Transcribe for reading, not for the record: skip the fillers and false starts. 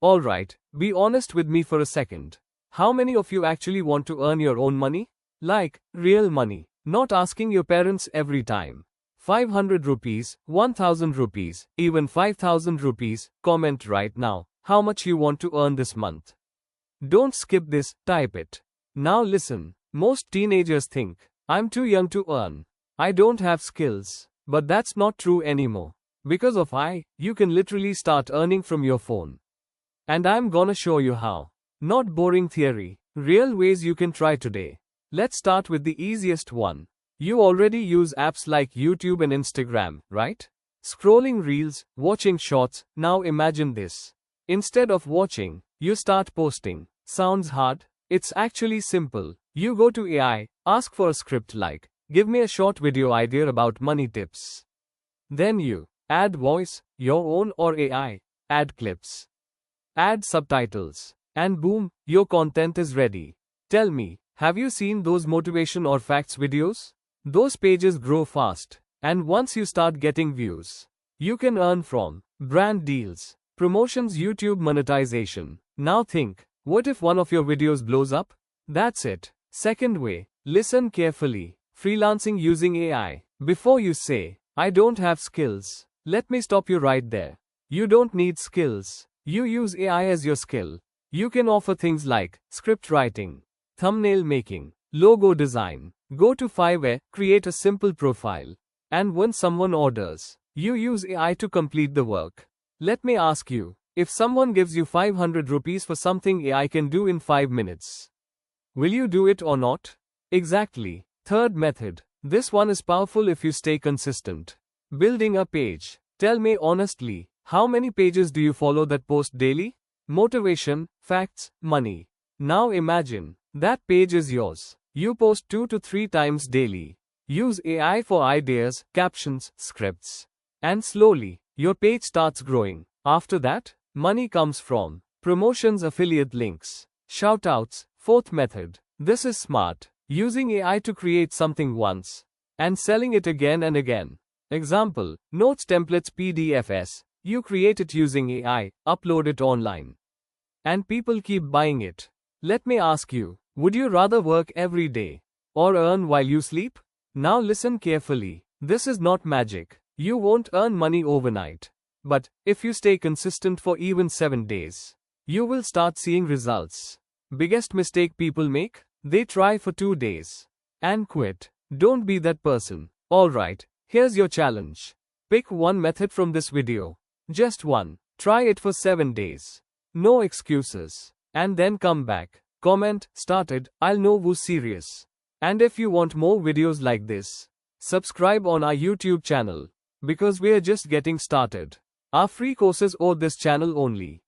Alright, be honest with me for a second. How many of you actually want to earn your own money? Like, real money. Not asking your parents every time. 500 rupees, 1000 rupees, even 5000 rupees. Comment right now how much you want to earn this month. Don't skip this, type it. Now listen, most teenagers think, I'm too young to earn. I don't have skills. But that's not true anymore. Because of AI, you can literally start earning from your phone. And I'm gonna show you how. Not boring theory, real ways you can try today. Let's start with the easiest one. You already use apps like YouTube and Instagram, right? Scrolling reels, watching shorts. Now imagine this. Instead of watching, you start posting. Sounds hard? It's actually simple. You go to AI, ask for a script like, give me a short video idea about money tips. Then you add voice, your own or AI, add clips, add subtitles, and boom, your content is ready. Tell me, have you seen those motivation or facts videos? Those pages grow fast, and once you start getting views, you can earn from brand deals, promotions, YouTube monetization. Now think, what if one of your videos blows up? That's it. Second way, listen carefully. Freelancing using AI. Before you say, I don't have skills, let me stop you right there. You don't need skills. You use AI as your skill. You can offer things like script writing, thumbnail making, logo design. Go to Fiverr, create a simple profile. And when someone orders, you use AI to complete the work. Let me ask you, if someone gives you 500 rupees for something AI can do in 5 minutes, will you do it or not? Exactly. Third method. This one is powerful if you stay consistent. Building a page. Tell me honestly, how many pages do you follow that post daily? Motivation, facts, money. Now imagine, that page is yours. You post 2 to 3 times daily. Use AI for ideas, captions, scripts. And slowly, your page starts growing. After that, money comes from promotions, affiliate links, shoutouts. Fourth method. This is smart. Using AI to create something once and selling it again and again. Example, notes templates PDFs. You create it using AI, upload it online, and people keep buying it. Let me ask you, would you rather work every day or earn while you sleep? Now listen carefully. This is not magic. You won't earn money overnight. But if you stay consistent for even 7 days, you will start seeing results. Biggest mistake people make? They try for 2 days and quit. Don't be that person. Alright, here's your challenge. Pick one method from this video. Just one. Try it for 7 days. No excuses. And then come back. Comment, started, I'll know who's serious. And if you want more videos like this, subscribe on our YouTube channel. Because we're just getting started. Our free courses or this channel only.